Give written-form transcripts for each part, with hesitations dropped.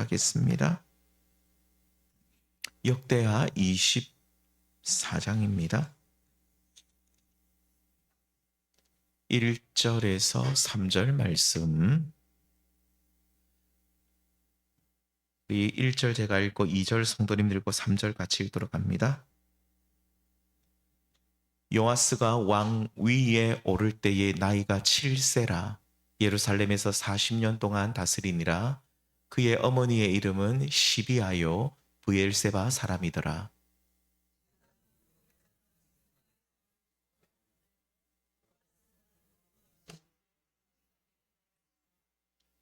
하겠습니다. 역대하 24장입니다. 1절에서 3절 말씀. 우리 1절 제가 읽고 2절 성도님들 읽고 3절 같이 읽도록 합니다. 요아스가 왕 위에 오를 때에 나이가 7세라 예루살렘에서 40년 동안 다스리니라. 그의 어머니의 이름은 시비아요 브엘세바 사람이더라.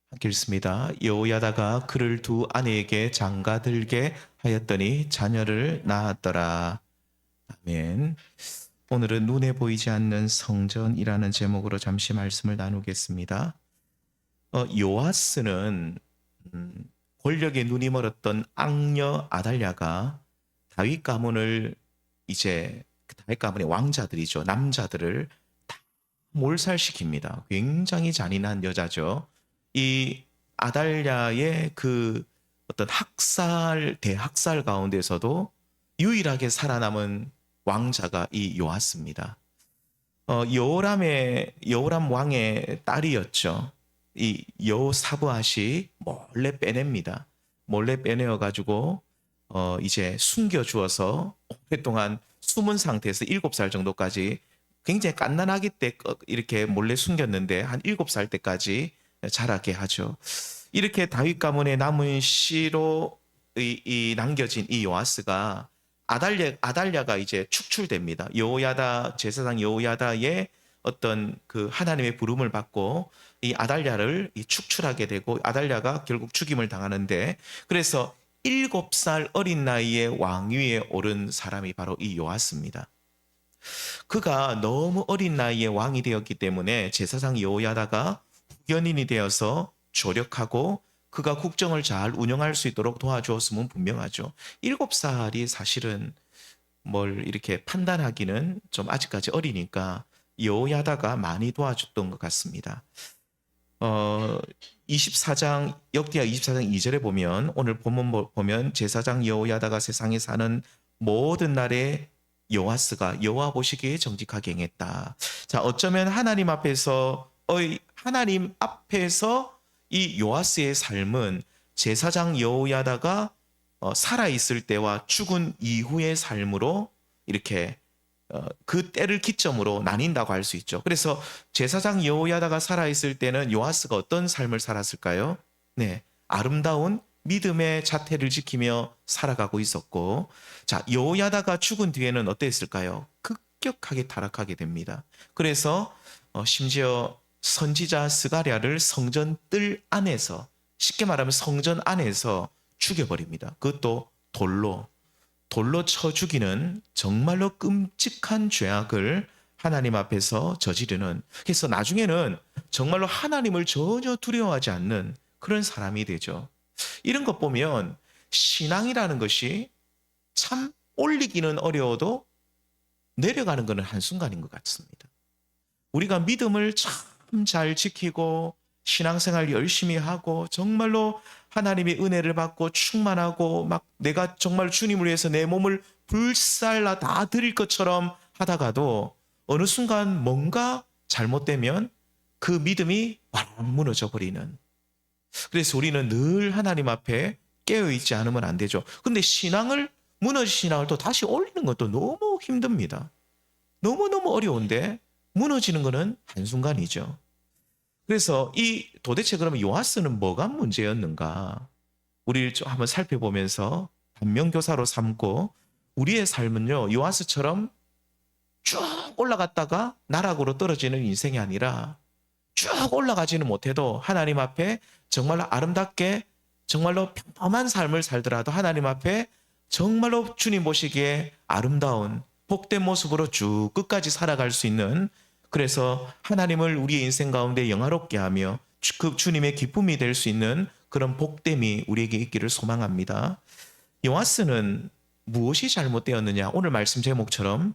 함께 읽습니다. 여호야다가 그를 두 아내에게 장가들게 하였더니 자녀를 낳았더라. 아멘. 오늘은 눈에 보이지 않는 성전이라는 제목으로 잠시 말씀을 나누겠습니다. 요아스는 권력에 눈이 멀었던 앙녀 아달랴가 다윗 가문을 다윗 가문의 왕자들이죠. 남자들을 다 몰살시킵니다. 굉장히 잔인한 여자죠. 이 아달랴의 그 어떤 대학살 가운데서도 유일하게 살아남은 왕자가 이 요아스입니다. 여호람 왕의 딸이었죠. 이 여호사브앗이 몰래 빼냅니다. 몰래 빼내어 가지고 이제 숨겨 주어서 오랫동안 숨은 상태에서 7살 정도까지 굉장히 갓난아기 때 이렇게 몰래 숨겼는데 한 7살 때까지 자라게 하죠. 이렇게 다윗 가문의 남은 씨로 남겨진 이 요아스가 아달랴가 이제 축출됩니다. 제사장 여호야다의 어떤 그 하나님의 부름을 받고 이 아달랴를 축출하게 되고 아달랴가 결국 죽임을 당하는데, 그래서 7살 어린 나이에 왕위에 오른 사람이 바로 이 요아스입니다. 그가 너무 어린 나이에 왕이 되었기 때문에 제사장 여호야다가 후견인이 되어서 조력하고 그가 국정을 잘 운영할 수 있도록 도와주었으면 분명하죠. 7살이 사실은 뭘 이렇게 판단하기는 좀 아직까지 어리니까 여호야다가 많이 도와줬던 것 같습니다. 24장 역대하 24장 2절에 보면, 오늘 본문 보면 제사장 여호야다가 세상에 사는 모든 날에 요아스가 여호와 보시기에 정직하게 행했다. 자, 어쩌면 하나님 앞에서 이 요아스의 삶은 제사장 여호야다가 살아있을 때와 죽은 이후의 삶으로 이렇게 그 때를 기점으로 나뉜다고 할 수 있죠. 그래서 제사장 여호야다가 살아있을 때는 요아스가 어떤 삶을 살았을까요? 네, 아름다운 믿음의 자태를 지키며 살아가고 있었고, 자, 여호야다가 죽은 뒤에는 어땠을까요? 급격하게 타락하게 됩니다. 그래서 심지어 선지자 스가랴를 성전 뜰 안에서, 쉽게 말하면 성전 안에서 죽여버립니다. 그것도 돌로 쳐 죽이는 정말로 끔찍한 죄악을 하나님 앞에서 저지르는, 그래서 나중에는 정말로 하나님을 전혀 두려워하지 않는 그런 사람이 되죠. 이런 것 보면 신앙이라는 것이 참 올리기는 어려워도 내려가는 것은 한순간인 것 같습니다. 우리가 믿음을 참 잘 지키고 신앙생활 열심히 하고 정말로 하나님의 은혜를 받고 충만하고 막 내가 정말 주님을 위해서 내 몸을 불살라 다 드릴 것처럼 하다가도 어느 순간 뭔가 잘못되면 그 믿음이 완 무너져 버리는, 그래서 우리는 늘 하나님 앞에 깨어있지 않으면 안 되죠. 근데 무너진 신앙을 또 다시 올리는 것도 너무 힘듭니다. 너무너무 어려운데 무너지는 것은 한순간이죠. 그래서 도대체 그러면 요아스는 뭐가 문제였는가? 우리를 좀 한번 살펴보면서 반면교사로 삼고, 우리의 삶은요, 요아스처럼 쭉 올라갔다가 나락으로 떨어지는 인생이 아니라 쭉 올라가지는 못해도 하나님 앞에 정말로 아름답게 정말로 평범한 삶을 살더라도 하나님 앞에 정말로 주님 보시기에 아름다운 복된 모습으로 쭉 끝까지 살아갈 수 있는, 그래서 하나님을 우리의 인생 가운데 영화롭게 하며 그 주님의 기쁨이 될 수 있는 그런 복됨이 우리에게 있기를 소망합니다. 요아스는 무엇이 잘못되었느냐? 오늘 말씀 제목처럼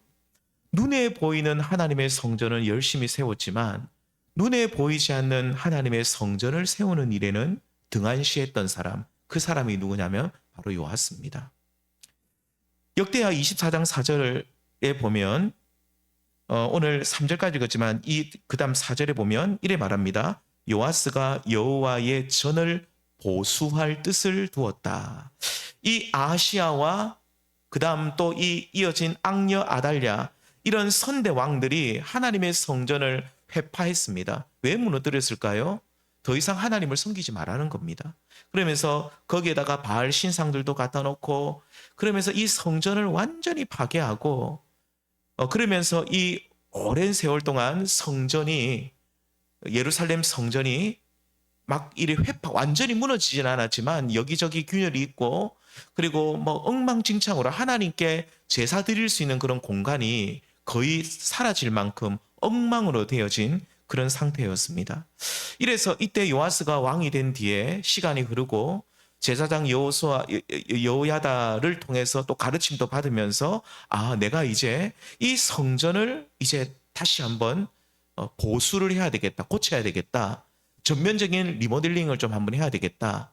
눈에 보이는 하나님의 성전을 열심히 세웠지만 눈에 보이지 않는 하나님의 성전을 세우는 일에는 등한시했던 사람, 그 사람이 누구냐면 바로 요아스입니다. 역대하 24장 4절에 보면 오늘 3절까지 읽었지만 그다음 4절에 보면 이래 말합니다. 요아스가 여호와의 전을 보수할 뜻을 두었다. 이 아하시야와 그다음 또 이어진 앙여 아달랴 이런 선대 왕들이 하나님의 성전을 회파했습니다. 왜 무너뜨렸을까요? 더 이상 하나님을 섬기지 말라는 겁니다. 그러면서 거기에다가 바알 신상들도 갖다 놓고 그러면서 이 성전을 완전히 파괴하고 그러면서 이 오랜 세월 동안 예루살렘 성전이 막 이리 완전히 무너지진 않았지만 여기저기 균열이 있고 그리고 뭐 엉망진창으로 하나님께 제사 드릴 수 있는 그런 공간이 거의 사라질 만큼 엉망으로 되어진 그런 상태였습니다. 이래서 이때 요아스가 왕이 된 뒤에 시간이 흐르고 제사장 여호야다를 통해서 또 가르침도 받으면서 내가 이제 이 성전을 이제 다시 한번 보수를 해야 되겠다, 고쳐야 되겠다, 전면적인 리모델링을 좀 한번 해야 되겠다.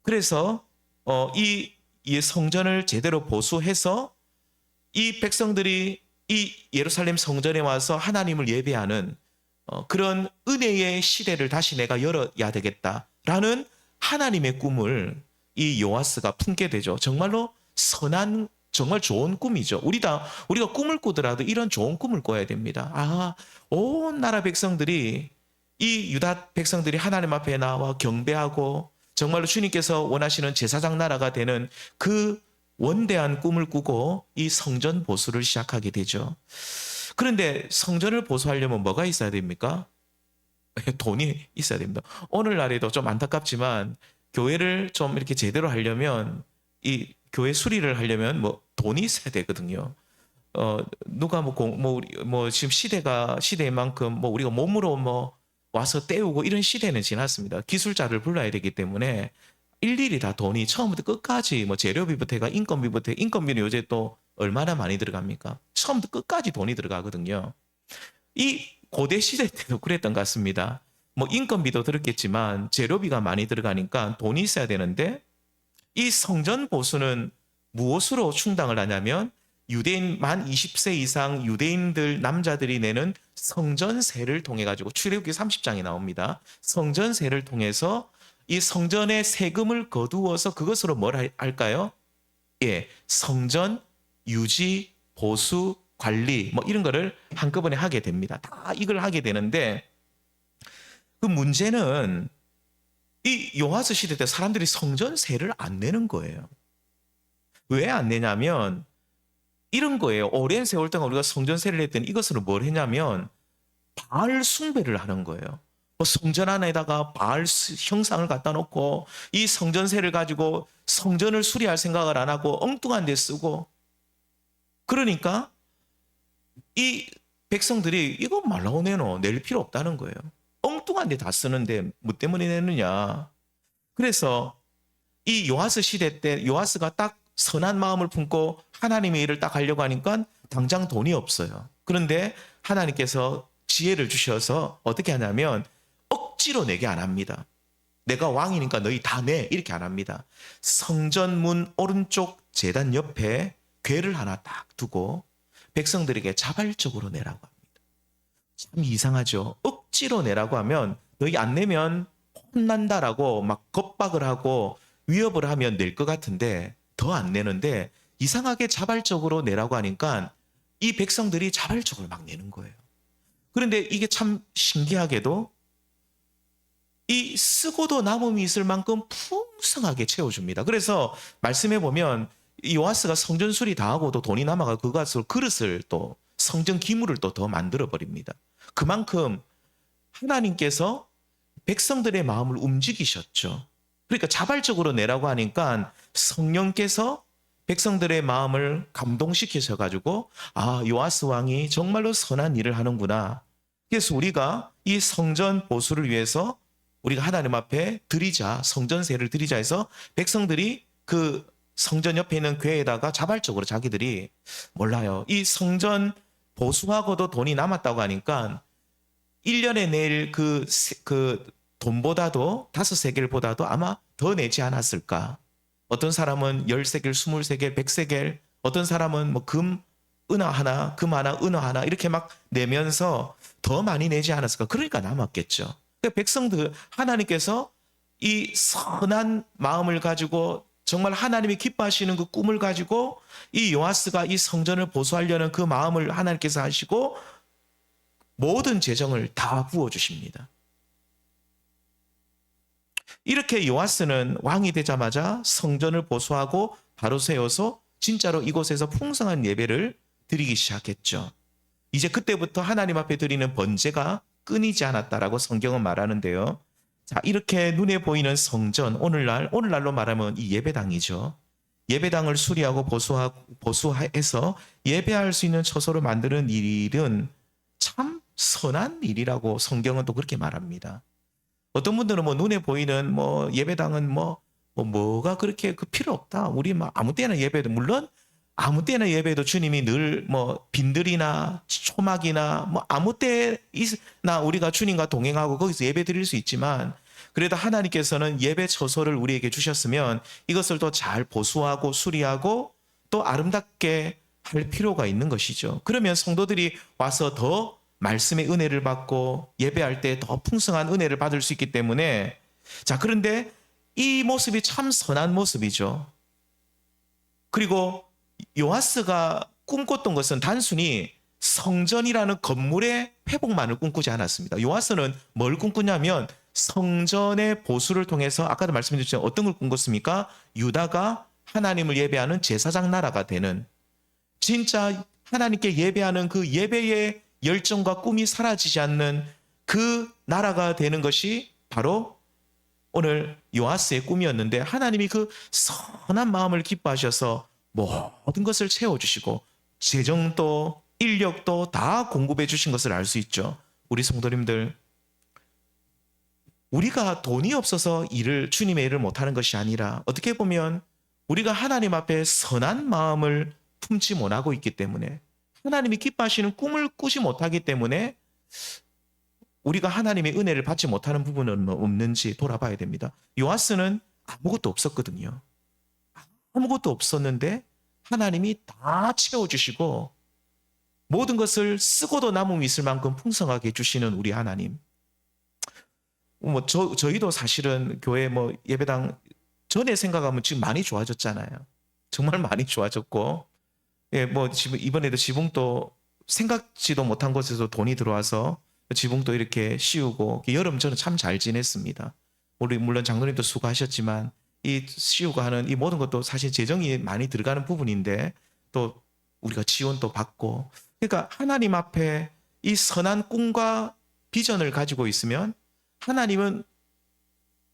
그래서 이 성전을 제대로 보수해서 이 백성들이 이 예루살렘 성전에 와서 하나님을 예배하는 그런 은혜의 시대를 다시 내가 열어야 되겠다라는 하나님의 꿈을 이 요아스가 품게 되죠. 정말로 선한 정말 좋은 꿈이죠. 우리가 꿈을 꾸더라도 이런 좋은 꿈을 꿔야 됩니다. 온 나라 백성들이 이 유다 백성들이 하나님 앞에 나와 경배하고 정말로 주님께서 원하시는 제사장 나라가 되는 그 원대한 꿈을 꾸고 이 성전 보수를 시작하게 되죠. 그런데 성전을 보수하려면 뭐가 있어야 됩니까? 돈이 있어야 됩니다. 오늘날에도 좀 안타깝지만 교회를 좀 이렇게 제대로 하려면 이 교회 수리를 하려면 뭐 돈이 있어야 되거든요. 누가 지금 시대인 만큼 뭐 우리가 몸으로 뭐 와서 때우고 이런 시대는 지났습니다. 기술자를 불러야 되기 때문에 일일이 다 돈이 처음부터 끝까지 뭐 재료비부터 해가 인건비는 요새 또 얼마나 많이 들어갑니까? 처음부터 끝까지 돈이 들어가거든요. 이 고대 시대 때도 그랬던 것 같습니다. 뭐 인건비도 들었겠지만 재료비가 많이 들어가니까 돈이 있어야 되는데 이 성전 보수는 무엇으로 충당을 하냐면 유대인 만 20세 이상 유대인들 남자들이 내는 성전세를 통해 가지고 출애굽기 30장이 나옵니다. 성전세를 통해서 이 성전의 세금을 거두어서 그것으로 뭘 할까요? 성전 유지, 보수, 관리 뭐 이런 거를 한꺼번에 하게 됩니다. 다 이걸 하게 되는데 그 문제는 이 요아스 시대 때 사람들이 성전세를 안 내는 거예요. 왜 안 내냐면 이런 거예요. 오랜 세월 동안 우리가 성전세를 냈더니 이것으로 뭘 했냐면 바알 숭배를 하는 거예요. 성전 안에다가 바알 형상을 갖다 놓고 이 성전세를 가지고 성전을 수리할 생각을 안 하고 엉뚱한 데 쓰고 그러니까 이 백성들이 이거 말라고 낼 필요 없다는 거예요. 엉뚱한 데 다 쓰는데 뭐 때문에 내느냐. 그래서 이 요아스 시대 때 요아스가 딱 선한 마음을 품고 하나님의 일을 딱 하려고 하니까 당장 돈이 없어요. 그런데 하나님께서 지혜를 주셔서 어떻게 하냐면 억지로 내게 안 합니다. 내가 왕이니까 너희 다 내 이렇게 안 합니다. 성전문 오른쪽 제단 옆에 궤를 하나 딱 두고 백성들에게 자발적으로 내라고 합니다. 참 이상하죠. 억지로 내라고 하면 너희 안 내면 혼난다라고 막 겁박을 하고 위협을 하면 낼 것 같은데 더 안 내는데 이상하게 자발적으로 내라고 하니까 이 백성들이 자발적으로 막 내는 거예요. 그런데 이게 참 신기하게도 이 쓰고도 남음이 있을 만큼 풍성하게 채워줍니다. 그래서 말씀해 보면 요아스가 성전 수리 다 하고도 돈이 남아가 그것으로 그릇을 또 성전 기물을 또 더 만들어 버립니다. 그만큼 하나님께서 백성들의 마음을 움직이셨죠. 그러니까 자발적으로 내라고 하니까 성령께서 백성들의 마음을 감동시키셔 가지고 요아스 왕이 정말로 선한 일을 하는구나. 그래서 우리가 이 성전 보수를 위해서 우리가 하나님 앞에 성전세를 드리자 해서 백성들이 그 성전 옆에 있는 궤에다가 자발적으로 자기들이 몰라요. 이 성전 보수하고도 돈이 남았다고 하니까 1년에 낼 그 돈보다도 5세겔보다도 아마 더 내지 않았을까. 어떤 사람은 10세겔, 20세겔, 100세겔, 어떤 사람은 뭐 금, 은화 하나, 금 하나, 은화 하나 이렇게 막 내면서 더 많이 내지 않았을까. 그러니까 남았겠죠. 그러니까 백성들, 하나님께서 이 선한 마음을 가지고 정말 하나님이 기뻐하시는 그 꿈을 가지고 이 요아스가 이 성전을 보수하려는 그 마음을 하나님께서 하시고 모든 재정을 다 부어주십니다. 이렇게 요아스는 왕이 되자마자 성전을 보수하고 바로 세워서 진짜로 이곳에서 풍성한 예배를 드리기 시작했죠. 이제 그때부터 하나님 앞에 드리는 번제가 끊이지 않았다라고 성경은 말하는데요. 자, 이렇게 눈에 보이는 성전, 오늘날로 말하면 이 예배당이죠. 예배당을 수리하고 보수해서 예배할 수 있는 처소를 만드는 일은 참 선한 일이라고 성경은 또 그렇게 말합니다. 어떤 분들은 뭐 눈에 보이는 뭐 예배당은 뭐가 그렇게 그 필요 없다. 우리 뭐 아무 때나 예배도, 물론 아무 때나 예배도 주님이 늘 뭐 빈들이나 초막이나 뭐 아무 때나 우리가 주님과 동행하고 거기서 예배 드릴 수 있지만, 그래도 하나님께서는 예배 처소를 우리에게 주셨으면 이것을 또 잘 보수하고 수리하고 또 아름답게 할 필요가 있는 것이죠. 그러면 성도들이 와서 더 말씀의 은혜를 받고 예배할 때 더 풍성한 은혜를 받을 수 있기 때문에, 자, 그런데 이 모습이 참 선한 모습이죠. 그리고 요아스가 꿈꿨던 것은 단순히 성전이라는 건물의 회복만을 꿈꾸지 않았습니다. 요아스는 뭘 꿈꾸냐면 성전의 보수를 통해서 아까도 말씀드렸지만 어떤 걸 꿈꿨습니까? 유다가 하나님을 예배하는 제사장 나라가 되는, 진짜 하나님께 예배하는 그 예배의 열정과 꿈이 사라지지 않는 그 나라가 되는 것이 바로 오늘 요아스의 꿈이었는데, 하나님이 그 선한 마음을 기뻐하셔서 모든 것을 채워주시고 재정도 인력도 다 공급해 주신 것을 알 수 있죠. 우리 성도님들, 우리가 돈이 없어서 주님의 일을 못하는 것이 아니라 어떻게 보면 우리가 하나님 앞에 선한 마음을 품지 못하고 있기 때문에, 하나님이 기뻐하시는 꿈을 꾸지 못하기 때문에 우리가 하나님의 은혜를 받지 못하는 부분은 없는지 돌아봐야 됩니다. 요아스는 아무것도 없었거든요. 아무것도 없었는데 하나님이 다 채워주시고 모든 것을 쓰고도 남음이 있을 만큼 풍성하게 해주시는 우리 하나님. 저희도 사실은 교회 예배당 전에 생각하면 지금 많이 좋아졌잖아요. 정말 많이 좋아졌고, 지금 이번에도 지붕도 생각지도 못한 곳에서 돈이 들어와서 지붕도 이렇게 씌우고, 여름 저는 참 잘 지냈습니다. 물론 장로님도 수고하셨지만 이 씌우고 하는 이 모든 것도 사실 재정이 많이 들어가는 부분인데 또 우리가 지원도 받고, 그러니까 하나님 앞에 이 선한 꿈과 비전을 가지고 있으면 하나님은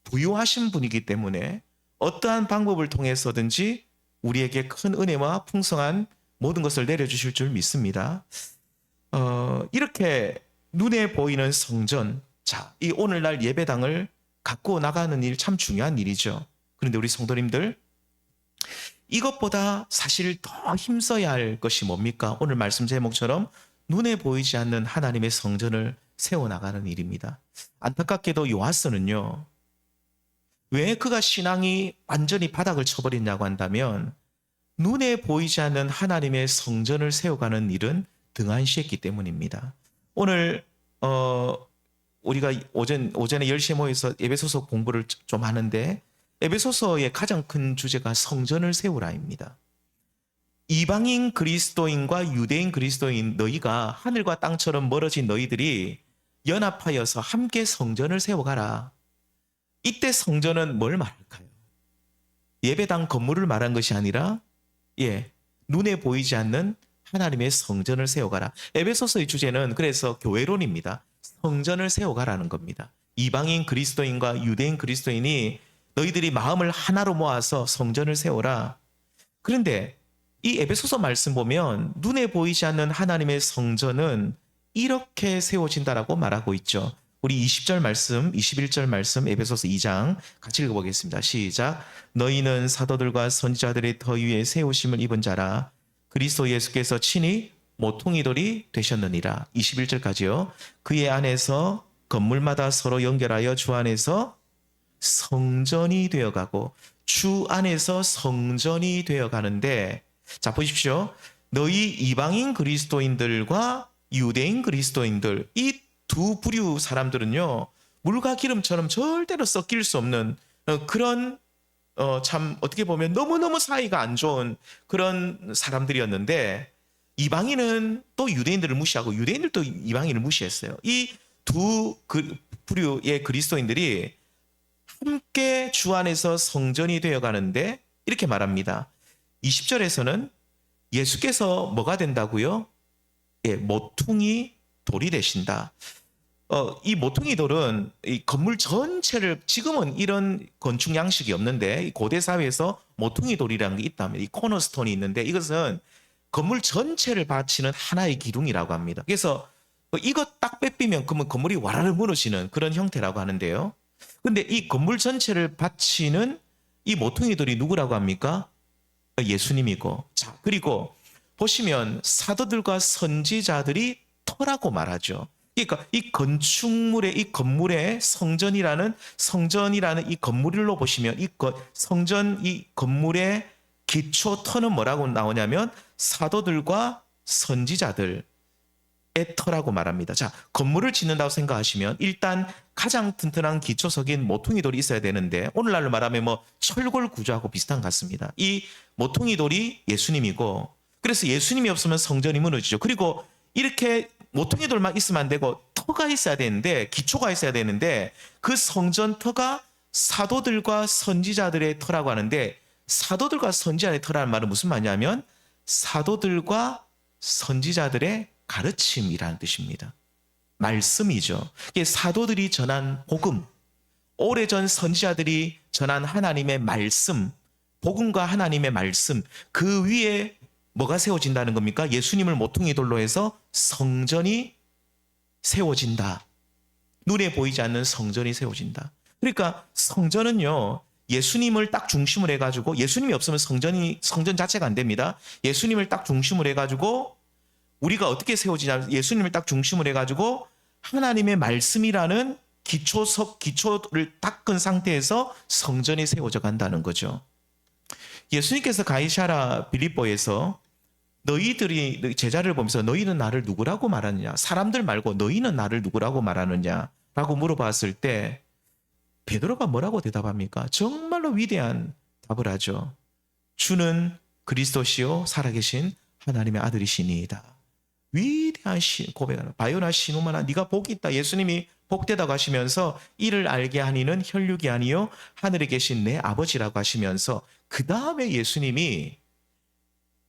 부유하신 분이기 때문에 어떠한 방법을 통해서든지 우리에게 큰 은혜와 풍성한 모든 것을 내려주실 줄 믿습니다. 이렇게 눈에 보이는 성전, 자, 이 오늘날 예배당을 갖고 나가는 일 참 중요한 일이죠. 그런데 우리 성도님들, 이것보다 사실 더 힘써야 할 것이 뭡니까? 오늘 말씀 제목처럼 눈에 보이지 않는 하나님의 성전을 세워나가는 일입니다. 안타깝게도 요아스는요, 왜 그가 신앙이 완전히 바닥을 쳐버렸냐고 한다면 눈에 보이지 않는 하나님의 성전을 세워가는 일은 등한시했기 때문입니다. 오늘 우리가 오전에 10시에 모여서 에베소서 공부를 좀 하는데, 에베소서의 가장 큰 주제가 성전을 세우라입니다. 이방인 그리스도인과 유대인 그리스도인 너희가 하늘과 땅처럼 멀어진 너희들이 연합하여서 함께 성전을 세워가라. 이때 성전은 뭘 말할까요? 예배당 건물을 말한 것이 아니라 눈에 보이지 않는 하나님의 성전을 세워가라. 에베소서의 주제는 그래서 교회론입니다. 성전을 세워가라는 겁니다. 이방인 그리스도인과 유대인 그리스도인이 너희들이 마음을 하나로 모아서 성전을 세워라. 그런데 이 에베소서 말씀 보면 눈에 보이지 않는 하나님의 성전은 이렇게 세워진다라고 말하고 있죠. 우리 20절 말씀, 21절 말씀 에베소서 2장 같이 읽어보겠습니다. 시작. 너희는 사도들과 선지자들의 터 위에 세우심을 입은 자라. 그리스도 예수께서 친히 모퉁이돌이 되셨느니라. 21절까지요. 그의 안에서 건물마다 서로 연결하여 주 안에서 성전이 되어가고 주 안에서 성전이 되어가는데, 자 보십시오. 너희 이방인 그리스도인들과 유대인 그리스도인들, 이 두 부류 사람들은요, 물과 기름처럼 절대로 섞일 수 없는 그런 참 어떻게 보면 너무너무 사이가 안 좋은 그런 사람들이었는데, 이방인은 또 유대인들을 무시하고 유대인들도 이방인을 무시했어요. 이 두 부류의 그리스도인들이 함께 주 안에서 성전이 되어가는데 이렇게 말합니다. 20절에서는 예수께서 뭐가 된다고요? 예, 모퉁이 돌이 되신다. 이 모퉁이 돌은 이 건물 전체를, 지금은 이런 건축 양식이 없는데 고대 사회에서 모퉁이 돌이라는 게 있다면, 이 코너스톤이 있는데 이것은 건물 전체를 받치는 하나의 기둥이라고 합니다. 그래서 이거 딱 뺏기면 그러면 건물이 와라르 무너지는 그런 형태라고 하는데요. 근데 이 건물 전체를 받치는 이 모퉁이 돌이 누구라고 합니까? 예수님이고, 자 그리고 보시면 사도들과 선지자들이 터라고 말하죠. 그러니까 이 건축물의, 이 건물의 성전이라는 이 건물로 보시면 이 성전, 이 건물의 기초 터는 뭐라고 나오냐면 사도들과 선지자들의 터라고 말합니다. 자, 건물을 짓는다고 생각하시면 일단 가장 튼튼한 기초석인 모퉁이 돌이 있어야 되는데, 오늘날로 말하면 뭐 철골 구조하고 비슷한 것 같습니다. 이 모퉁이 돌이 예수님이고, 그래서 예수님이 없으면 성전이 무너지죠. 그리고 이렇게 모퉁이 돌만 있으면 안 되고 터가 있어야 되는데, 기초가 있어야 되는데, 그 성전 터가 사도들과 선지자들의 터라고 하는데, 사도들과 선지자의 터라는 말은 무슨 말이냐면 사도들과 선지자들의 가르침이라는 뜻입니다. 말씀이죠. 사도들이 전한 복음, 오래전 선지자들이 전한 하나님의 말씀, 복음과 하나님의 말씀, 그 위에 뭐가 세워진다는 겁니까? 예수님을 모퉁이 돌로 해서 성전이 세워진다. 눈에 보이지 않는 성전이 세워진다. 그러니까 성전은요, 예수님을 딱 중심으로 해가지고, 예수님이 없으면 성전 자체가 안 됩니다. 예수님을 딱 중심으로 해가지고 우리가 어떻게 세워지냐, 예수님을 딱 중심으로 해가지고 하나님의 말씀이라는 기초를 닦은 상태에서 성전이 세워져 간다는 거죠. 예수님께서 가이사랴 빌립보에서 너희들이 제자를 보면서 너희는 나를 누구라고 말하느냐, 사람들 말고 너희는 나를 누구라고 말하느냐라고 물어봤을 때 베드로가 뭐라고 대답합니까? 정말로 위대한 답을 하죠. 주는 그리스도시요 살아계신 하나님의 아들이시니이다. 위대한 고백하는, 바요나 시노마나 네가 복이 있다. 예수님이 복되다고 하시면서 이를 알게 하니는 혈육이 아니요 하늘에 계신 내 아버지라고 하시면서 그 다음에 예수님이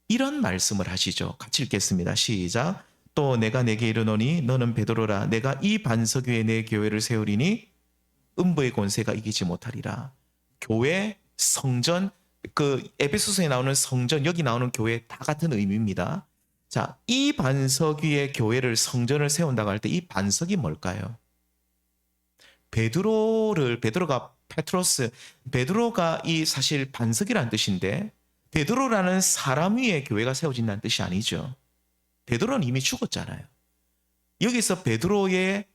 이런 말씀을 하시죠. 같이 읽겠습니다. 시작. 또 내가 내게 이르노니 너는 베드로라. 내가 이 반석 위에 내 교회를 세우리니 음부의 권세가 이기지 못하리라. 교회, 성전, 그 에베소서에 나오는 성전, 여기 나오는 교회 다 같은 의미입니다. 자, 이 반석 위에 교회를, 성전을 세운다고 할 때 이 반석이 뭘까요? 베드로가 페트로스, 베드로가 이 사실 반석이라는 뜻인데, 베드로라는 사람 위에 교회가 세워진다는 뜻이 아니죠. 베드로는 이미 죽었잖아요. 여기서 베드로 위에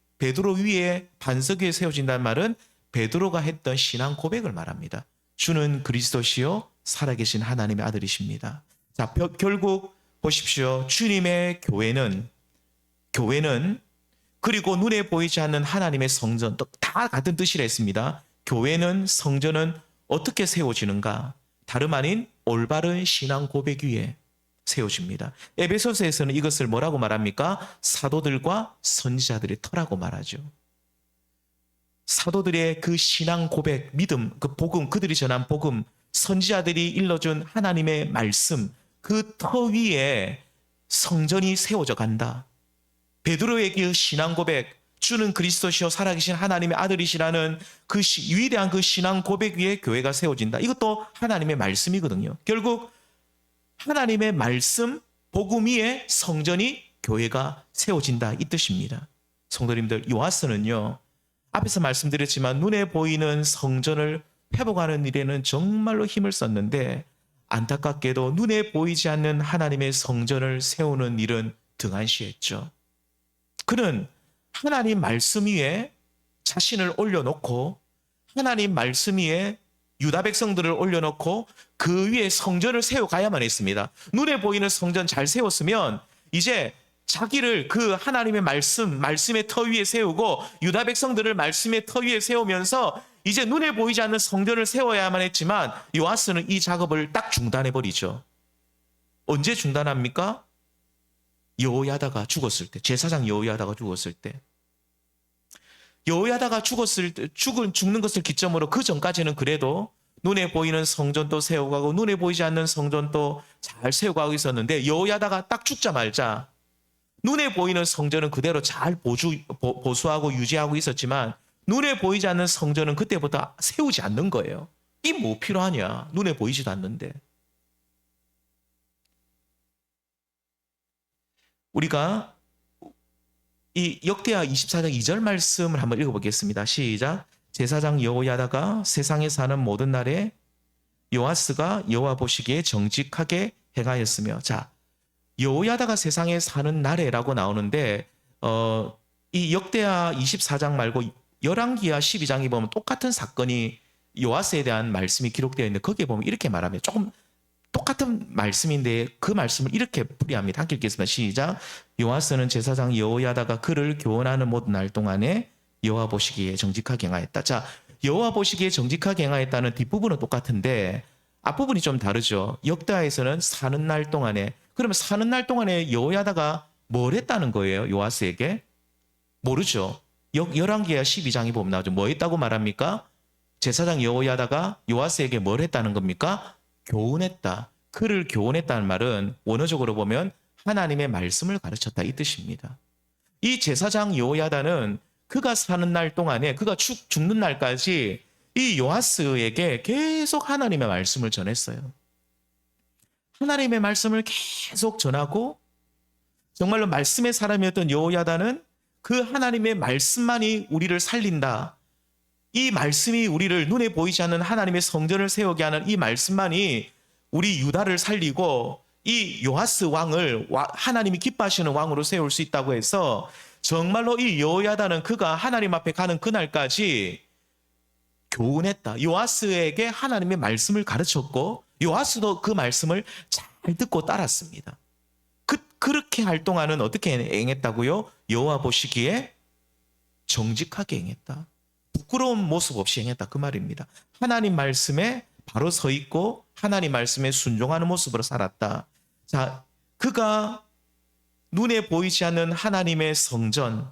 반석 위에 세워진다는 말은 베드로가 했던 신앙 고백을 말합니다. 주는 그리스도시요 살아계신 하나님의 아들이십니다. 자, 결국 보십시오. 주님의 교회는 그리고 눈에 보이지 않는 하나님의 성전, 다 같은 뜻이라 했습니다. 교회는, 성전은 어떻게 세워지는가? 다름 아닌 올바른 신앙 고백 위에 세워집니다. 에베소서에서는 이것을 뭐라고 말합니까? 사도들과 선지자들의 터라고 말하죠. 사도들의 그 신앙 고백, 믿음, 그 복음, 그들이 전한 복음, 선지자들이 일러준 하나님의 말씀, 그 터 위에 성전이 세워져 간다. 베드로의 그 신앙 고백, 주는 그리스도시요 살아계신 하나님의 아들이시라는 그 위대한 그 신앙 고백 위에 교회가 세워진다. 이것도 하나님의 말씀이거든요. 결국 하나님의 말씀, 복음 위에 성전이, 교회가 세워진다, 이 뜻입니다. 성도님들, 요하스는요, 앞에서 말씀드렸지만 눈에 보이는 성전을 회복하는 일에는 정말로 힘을 썼는데, 안타깝게도 눈에 보이지 않는 하나님의 성전을 세우는 일은 등한시했죠. 그는 하나님 말씀 위에 자신을 올려놓고 하나님 말씀 위에 유다 백성들을 올려놓고 그 위에 성전을 세워가야만 했습니다. 눈에 보이는 성전 잘 세웠으면 이제 자기를 그 하나님의 말씀의 터 위에 세우고 유다 백성들을 말씀의 터 위에 세우면서 이제 눈에 보이지 않는 성전을 세워야만 했지만 요아스는 이 작업을 딱 중단해버리죠. 언제 중단합니까? 여호야다가 죽었을 때, 제사장 여호야다가 죽었을 때. 여호야다가 죽는 것을 기점으로 그 전까지는 그래도 눈에 보이는 성전도 세워가고 눈에 보이지 않는 성전도 잘 세워가고 있었는데 여호야다가 딱 죽자마자 눈에 보이는 성전은 그대로 잘 보수하고 유지하고 있었지만 눈에 보이지 않는 성전은 그때부터 세우지 않는 거예요. 이 뭐 필요하냐? 눈에 보이지도 않는데. 우리가 이 역대하 24장 2절 말씀을 한번 읽어보겠습니다. 시작. 제사장 여호야다가 세상에 사는 모든 날에 요아스가 여호와 보시기에 정직하게 행하였으며, 자, 여호야다가 세상에 사는 날에라고 나오는데 이 역대하 24장 말고 열왕기하 12장에 보면 똑같은 사건이 요아스에 대한 말씀이 기록되어 있는데 거기에 보면 이렇게 말하면 조금 똑같은 말씀인데 그 말씀을 이렇게 풀이합니다. 함께 읽겠습니다. 시작. 요아스는 제사장 여호야다가 그를 교훈하는 모든 날 동안에 여호와 보시기에 정직하게 행하였다. 자, 여호와 보시기에 정직하게 행하였다는 뒷부분은 똑같은데 앞부분이 좀 다르죠. 역대하에서는 사는 날 동안에, 그러면 사는 날 동안에 여호야다가 뭘 했다는 거예요? 요아스에게? 모르죠. 열왕기하 12장에 보면 나오죠. 뭐 했다고 말합니까? 제사장 여호야다가 요아스에게 뭘 했다는 겁니까? 교훈했다. 그를 교훈했다는 말은 원어적으로 보면 하나님의 말씀을 가르쳤다 이 뜻입니다. 이 제사장 여호야다는 그가 사는 날 동안에, 그가 죽는 날까지 이 요아스에게 계속 하나님의 말씀을 전했어요. 하나님의 말씀을 계속 전하고 정말로 말씀의 사람이었던 여호야다는 그 하나님의 말씀만이 우리를 살린다. 이 말씀이 우리를 눈에 보이지 않는 하나님의 성전을 세우게 하는 이 말씀만이 우리 유다를 살리고 이 요아스 왕을 하나님이 기뻐하시는 왕으로 세울 수 있다고 해서 정말로 이 여호야다는 그가 하나님 앞에 가는 그날까지 교훈했다. 요아스에게 하나님의 말씀을 가르쳤고 요아스도 그 말씀을 잘 듣고 따랐습니다. 그렇게 할 동안은 어떻게 행했다고요? 여호와 보시기에 정직하게 행했다. 부끄러운 모습 없이 행했다 그 말입니다. 하나님 말씀에 바로 서 있고 하나님 말씀에 순종하는 모습으로 살았다. 자, 그가 눈에 보이지 않는 하나님의 성전,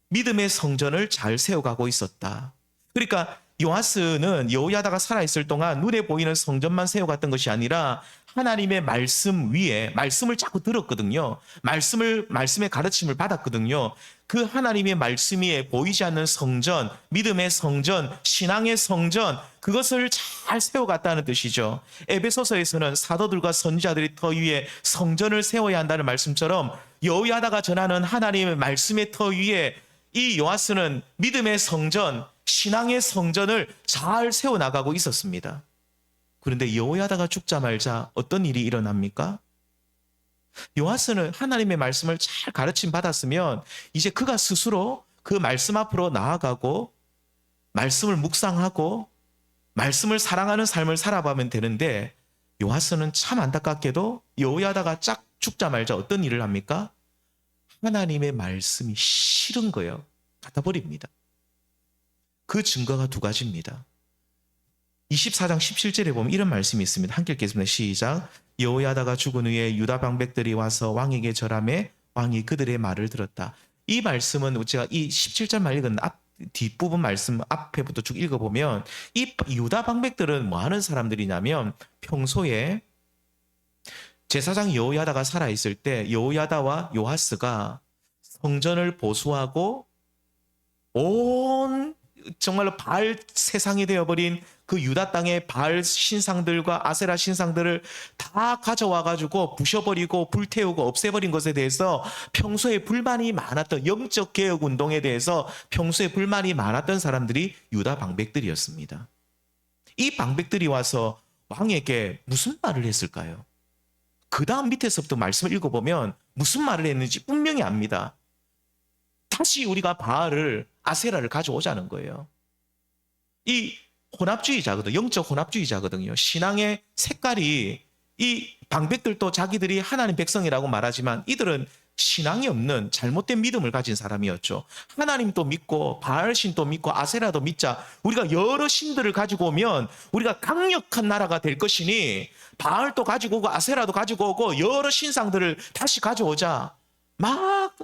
믿음의 성전을 잘 세워가고 있었다. 그러니까 요아스는 여호야다가 살아있을 동안 눈에 보이는 성전만 세워갔던 것이 아니라 하나님의 말씀 위에 말씀을 자꾸 들었거든요. 말씀의 가르침을 받았거든요. 그 하나님의 말씀 위에 보이지 않는 성전, 믿음의 성전, 신앙의 성전, 그것을 잘 세워갔다는 뜻이죠. 에베소서에서는 사도들과 선지자들이 터 위에 성전을 세워야 한다는 말씀처럼 여호야다가 전하는 하나님의 말씀의 터 위에 이 요아스는 믿음의 성전, 신앙의 성전을 잘 세워나가고 있었습니다. 그런데 여호야다가 죽자마자 어떤 일이 일어납니까? 요아스는 하나님의 말씀을 잘 가르침 받았으면 이제 그가 스스로 그 말씀 앞으로 나아가고 말씀을 묵상하고 말씀을 사랑하는 삶을 살아가면 되는데 요아스는 참 안타깝게도 여호야다가 쫙 죽자마자 어떤 일을 합니까? 하나님의 말씀이 싫은 거예요. 갖다 버립니다. 그 증거가 두 가지입니다. 24장 17절에 보면 이런 말씀이 있습니다. 함께 읽겠습니다. 시작. 여호야다가 죽은 후에 유다 방백들이 와서 왕에게 절하매 왕이 그들의 말을 들었다. 이 말씀은 제가 이 17절 말 읽은 뒷부분 말씀 앞에부터 쭉 읽어보면 이 유다 방백들은 뭐 하는 사람들이냐면 평소에 제사장 여호야다가 살아있을 때 여호야다와 요아스가 성전을 보수하고 온 정말로 바알 세상이 되어버린 그 유다 땅의 바알 신상들과 아세라 신상들을 다 가져와가지고 부셔버리고 불태우고 없애버린 것에 대해서 평소에 불만이 많았던 영적 개혁 운동에 대해서 평소에 불만이 많았던 사람들이 유다 방백들이었습니다. 이 방백들이 와서 왕에게 무슨 말을 했을까요? 그 다음 밑에서부터 말씀을 읽어보면 무슨 말을 했는지 분명히 압니다. 다시 우리가 바알을, 아세라를 가져오자는 거예요. 이 혼합주의자거든, 영적 혼합주의자거든요. 신앙의 색깔이, 이 방백들도 자기들이 하나님 백성이라고 말하지만 이들은 신앙이 없는 잘못된 믿음을 가진 사람이었죠. 하나님도 믿고 바알신도 믿고 아세라도 믿자. 우리가 여러 신들을 가지고 오면 우리가 강력한 나라가 될 것이니 바알도 가지고 오고 아세라도 가지고 오고 여러 신상들을 다시 가져오자. 막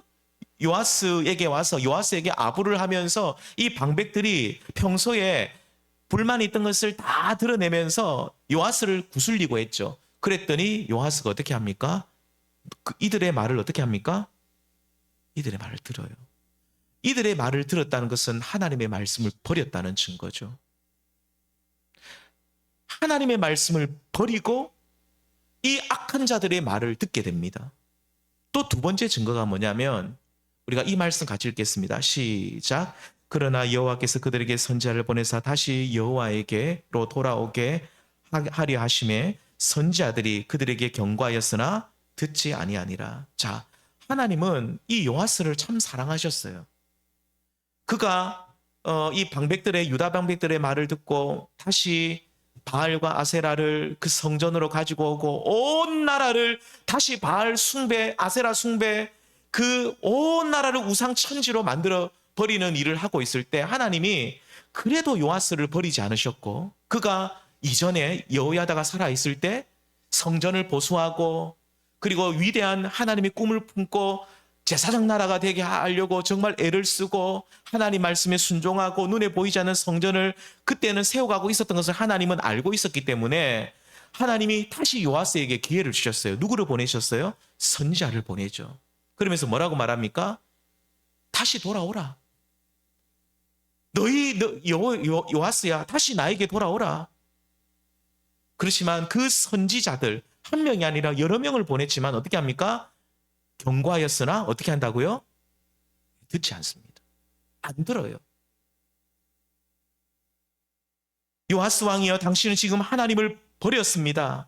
요아스에게 와서 요아스에게 아부를 하면서 이 방백들이 평소에 불만이 있던 것을 다 드러내면서 요아스를 구슬리고 했죠. 그랬더니 요아스가 어떻게 합니까? 이들의 말을 어떻게 합니까? 이들의 말을 들어요. 이들의 말을 들었다는 것은 하나님의 말씀을 버렸다는 증거죠. 하나님의 말씀을 버리고 이 악한 자들의 말을 듣게 됩니다. 또 두 번째 증거가 뭐냐면, 우리가 이 말씀 같이 읽겠습니다. 시작. 그러나 여호와께서 그들에게 선지자를 보내사 다시 여호와에게로 돌아오게 하려 하심에 선지자들이 그들에게 경고하였으나 듣지 아니하니라. 자, 하나님은 이 요아스를 참 사랑하셨어요. 그가 이 방백들의, 유다 방백들의 말을 듣고 다시 바알과 아세라를 그 성전으로 가지고 오고 온 나라를 다시 바알 숭배, 아세라 숭배, 그 온 나라를 우상 천지로 만들어 버리는 일을 하고 있을 때 하나님이 그래도 요아스를 버리지 않으셨고, 그가 이전에 여호야다가 살아 있을 때 성전을 보수하고 그리고 위대한 하나님의 꿈을 품고 제사장 나라가 되게 하려고 정말 애를 쓰고 하나님 말씀에 순종하고 눈에 보이지 않는 성전을 그때는 세워가고 있었던 것을 하나님은 알고 있었기 때문에 하나님이 다시 요아스에게 기회를 주셨어요. 누구를 보내셨어요? 선지자를 보내죠. 그러면서 뭐라고 말합니까? 다시 돌아오라. 요아스야, 다시 나에게 돌아오라. 그렇지만 그 선지자들 한 명이 아니라 여러 명을 보냈지만 어떻게 합니까? 경고하였으나 어떻게 한다고요? 듣지 않습니다. 안 들어요. 요아스 왕이여, 당신은 지금 하나님을 버렸습니다.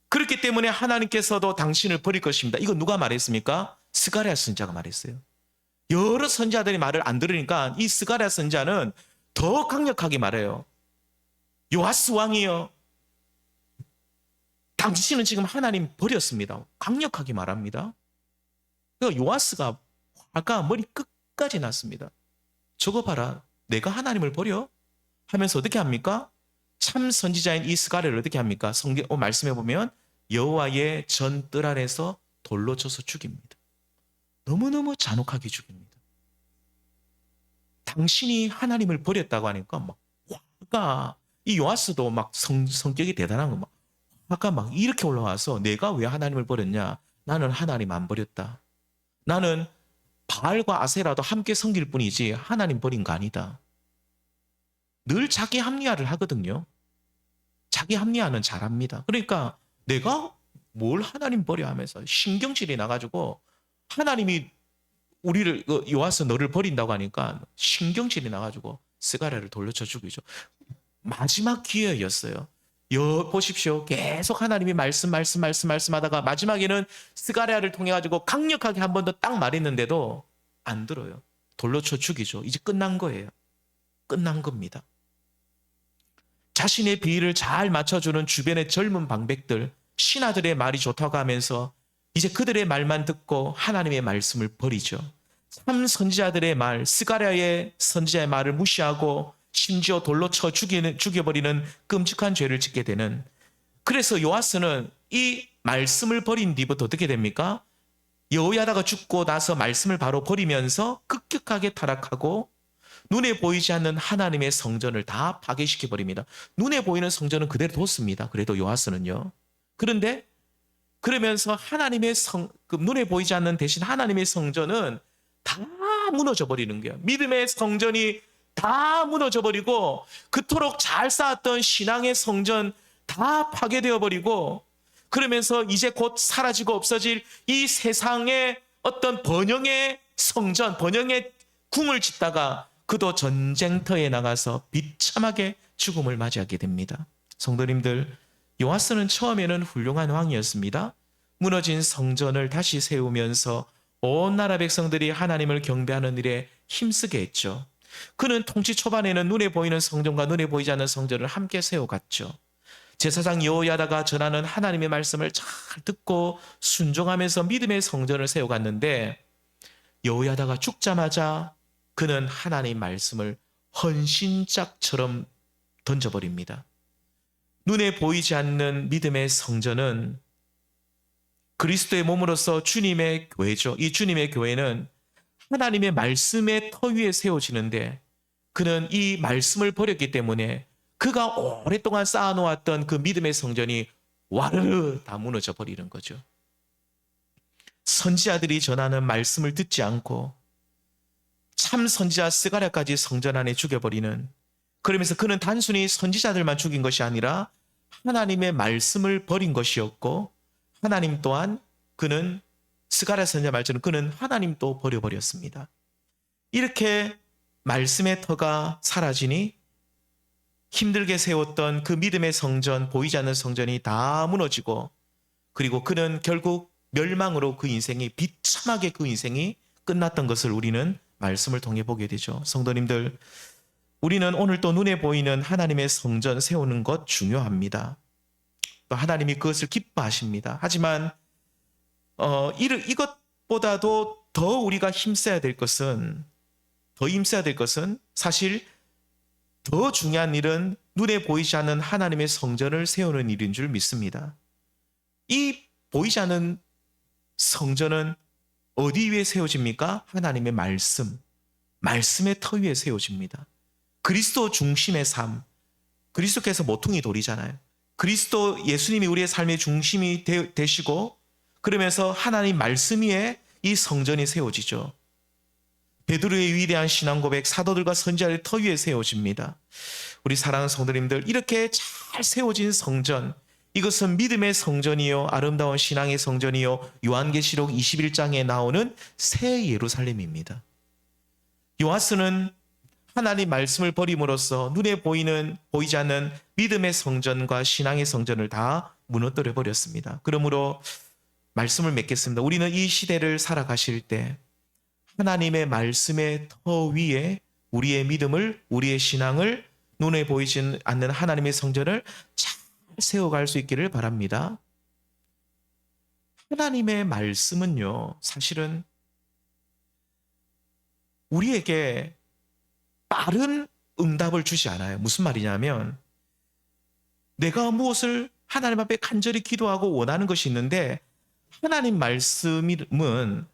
그렇기 때문에 하나님께서도 당신을 버릴 것입니다. 이거 누가 말했습니까? 스가랴 선지자가 말했어요. 여러 선지자들이 말을 안 들으니까 이 스가랴 선지자는 더 강력하게 말해요. 요아스 왕이여, 당신은 지금 하나님 버렸습니다. 강력하게 말합니다. 그러니까 요아스가 화가 머리 끝까지 났습니다. 저거 봐라, 내가 하나님을 버려? 하면서 어떻게 합니까? 참 선지자인 이 스가랴를 어떻게 합니까? 성경 말씀해 보면 여호와의 전 뜰 아래서 돌로 쳐서 죽입니다. 너무너무 잔혹하게 죽입니다. 당신이 하나님을 버렸다고 하니까 막 화가, 이 요아스도 막 성격이 대단한 거, 막 화가 막 이렇게 올라와서 내가 왜 하나님을 버렸냐? 나는 하나님 안 버렸다. 나는 바알과 아세라도 함께 섬길 뿐이지 하나님 버린 거 아니다. 늘 자기 합리화를 하거든요. 자기 합리화는 잘합니다. 그러니까 내가 뭘 하나님 버려 하면서 신경질이 나가지고 하나님이 우리를, 요아스 너를 버린다고 하니까 신경질이 나가지고 스가랴를 돌려쳐 죽이죠. 마지막 기회였어요. 보십시오. 계속 하나님이 말씀하다가 마지막에는 스가랴를 통해 가지고 강력하게 한 번 더 딱 말했는데도 안 들어요. 돌로 쳐 죽이죠. 이제 끝난 거예요. 끝난 겁니다. 자신의 비위를 잘 맞춰주는 주변의 젊은 방백들, 신하들의 말이 좋다고 하면서 이제 그들의 말만 듣고 하나님의 말씀을 버리죠. 참 선지자들의 말, 스가랴의 선지자의 말을 무시하고 심지어 돌로 쳐 죽여버리는 끔찍한 죄를 짓게 되는, 그래서 요아스는 이 말씀을 버린 뒤부터 어떻게 됩니까? 여호야다가 죽고 나서 말씀을 바로 버리면서 급격하게 타락하고 눈에 보이지 않는 하나님의 성전을 다 파괴시켜버립니다. 눈에 보이는 성전은 그대로 뒀습니다. 그래도 요아스는요. 그런데 그러면서 하나님의 눈에 보이지 않는 대신 하나님의 성전은 다 무너져 버리는 거예요. 믿음의 성전이 다 무너져 버리고 그토록 잘 쌓았던 신앙의 성전 다 파괴되어 버리고, 그러면서 이제 곧 사라지고 없어질 이 세상의 어떤 번영의 성전, 번영의 궁을 짓다가 그도 전쟁터에 나가서 비참하게 죽음을 맞이하게 됩니다. 성도님들, 요아스는 처음에는 훌륭한 왕이었습니다. 무너진 성전을 다시 세우면서 온 나라 백성들이 하나님을 경배하는 일에 힘쓰게 했죠. 그는 통치 초반에는 눈에 보이는 성전과 눈에 보이지 않는 성전을 함께 세워갔죠. 제사장 여호야다가 전하는 하나님의 말씀을 잘 듣고 순종하면서 믿음의 성전을 세워갔는데, 여호야다가 죽자마자 그는 하나님 말씀을 헌신짝처럼 던져버립니다. 눈에 보이지 않는 믿음의 성전은 그리스도의 몸으로서 주님의 교회죠. 이 주님의 교회는 하나님의 말씀의 터 위에 세워지는데, 그는 이 말씀을 버렸기 때문에 그가 오랫동안 쌓아놓았던 그 믿음의 성전이 와르르 다 무너져 버리는 거죠. 선지자들이 전하는 말씀을 듣지 않고 참 선지자 스가랴까지 성전 안에 죽여버리는, 그러면서 그는 단순히 선지자들만 죽인 것이 아니라 하나님의 말씀을 버린 것이었고, 하나님 또한 그는, 스가랴 선지자 말처럼 그는 하나님도 버려버렸습니다. 이렇게 말씀의 터가 사라지니 힘들게 세웠던 그 믿음의 성전, 보이지 않는 성전이 다 무너지고, 그리고 그는 결국 멸망으로 그 인생이, 비참하게 그 인생이 끝났던 것을 우리는 말씀을 통해 보게 되죠. 성도님들, 우리는 오늘 또 눈에 보이는 하나님의 성전 세우는 것 중요합니다. 또 하나님이 그것을 기뻐하십니다. 하지만 이것보다도 더 우리가 힘써야 될 것은 사실 더 중요한 일은 눈에 보이지 않는 하나님의 성전을 세우는 일인 줄 믿습니다. 이 보이지 않는 성전은 어디 위에 세워집니까? 하나님의 말씀, 말씀의 터 위에 세워집니다. 그리스도 중심의 삶, 그리스도께서 모퉁이 돌이잖아요. 그리스도 예수님이 우리의 삶의 중심이 되시고, 그러면서 하나님 말씀 위에 이 성전이 세워지죠. 베드로의 위대한 신앙 고백, 사도들과 선지자의 터 위에 세워집니다. 우리 사랑하는 성도님들, 이렇게 잘 세워진 성전, 이것은 믿음의 성전이요, 아름다운 신앙의 성전이요, 요한계시록 21장에 나오는 새 예루살렘입니다. 요하스는 하나님 말씀을 버림으로써 눈에 보이지 않는 믿음의 성전과 신앙의 성전을 다 무너뜨려 버렸습니다. 그러므로 말씀을 맺겠습니다. 우리는 이 시대를 살아가실 때 하나님의 말씀의 터 위에 우리의 믿음을, 우리의 신앙을, 눈에 보이지 않는 하나님의 성전을 잘 세워갈 수 있기를 바랍니다. 하나님의 말씀은요, 사실은 우리에게 빠른 응답을 주지 않아요. 무슨 말이냐면, 내가 무엇을 하나님 앞에 간절히 기도하고 원하는 것이 있는데, 하나님 말씀은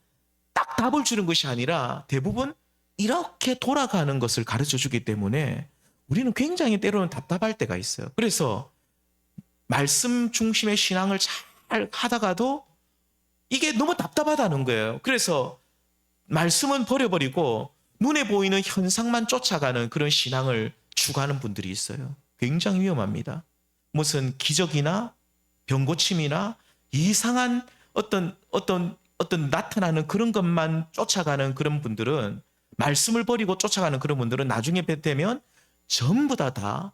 딱 답을 주는 것이 아니라 대부분 이렇게 돌아가는 것을 가르쳐 주기 때문에 우리는 굉장히 때로는 답답할 때가 있어요. 그래서 말씀 중심의 신앙을 잘 하다가도 이게 너무 답답하다는 거예요. 그래서 말씀은 버려버리고 눈에 보이는 현상만 쫓아가는 그런 신앙을 추구하는 분들이 있어요. 굉장히 위험합니다. 무슨 기적이나 병고침이나 이상한 어떤 나타나는 그런 것만 쫓아가는 그런 분들은, 말씀을 버리고 쫓아가는 그런 분들은 나중에 되면 전부 다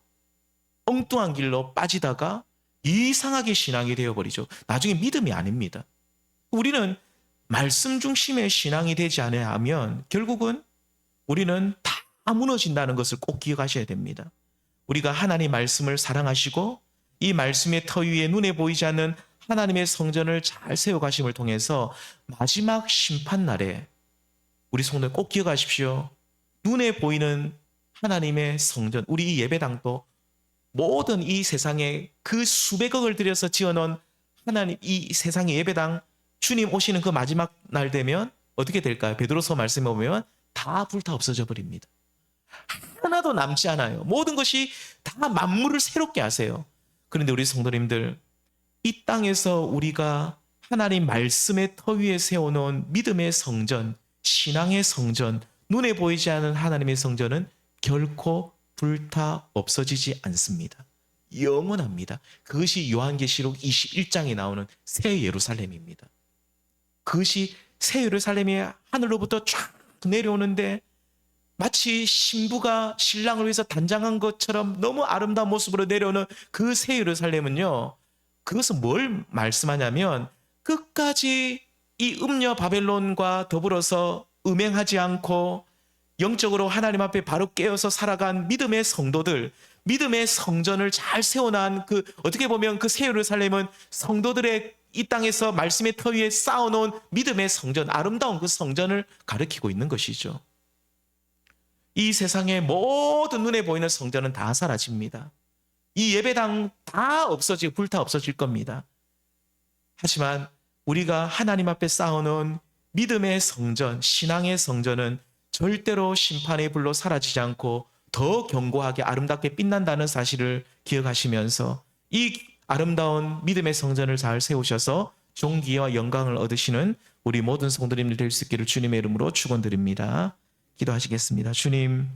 엉뚱한 길로 빠지다가 이상하게 신앙이 되어버리죠. 나중에 믿음이 아닙니다. 우리는 말씀 중심의 신앙이 되지 않아야 하면 결국은 우리는 다 무너진다는 것을 꼭 기억하셔야 됩니다. 우리가 하나님 말씀을 사랑하시고 이 말씀의 터 위에 눈에 보이지 않는 하나님의 성전을 잘 세워가심을 통해서 마지막 심판날에 우리 성도들 꼭 기억하십시오. 눈에 보이는 하나님의 성전, 우리 이 예배당도 모든 이 세상에 그 수백억을 들여서 지어놓은 하나님 이 세상의 예배당, 주님 오시는 그 마지막 날 되면 어떻게 될까요? 베드로서 말씀에 보면 다 불타 없어져 버립니다. 하나도 남지 않아요. 모든 것이 다 만물을 새롭게 하세요. 그런데 우리 성도님들, 이 땅에서 우리가 하나님 말씀의 터 위에 세워놓은 믿음의 성전, 신앙의 성전, 눈에 보이지 않는 하나님의 성전은 결코 불타 없어지지 않습니다. 영원합니다. 그것이 요한계시록 21장에 나오는 새 예루살렘입니다. 그것이 새 예루살렘이 하늘로부터 쫙 내려오는데 마치 신부가 신랑을 위해서 단장한 것처럼 너무 아름다운 모습으로 내려오는 그 새 예루살렘은요, 그것은 뭘 말씀하냐면 끝까지 이 음녀 바벨론과 더불어서 음행하지 않고 영적으로 하나님 앞에 바로 깨어서 살아간 믿음의 성도들, 믿음의 성전을 잘 세워놓은 그 어떻게 보면 그 새 예루살렘은 성도들의 이 땅에서 말씀의 터 위에 쌓아놓은 믿음의 성전, 아름다운 그 성전을 가리키고 있는 것이죠. 이 세상의 모든 눈에 보이는 성전은 다 사라집니다. 이 예배당 다 없어지고 불타 없어질 겁니다. 하지만 우리가 하나님 앞에 쌓아놓은 믿음의 성전, 신앙의 성전은 절대로 심판의 불로 사라지지 않고 더 견고하게 아름답게 빛난다는 사실을 기억하시면서 이 아름다운 믿음의 성전을 잘 세우셔서 존귀와 영광을 얻으시는 우리 모든 성도님들 될 수 있기를 주님의 이름으로 축원드립니다. 기도하시겠습니다. 주님,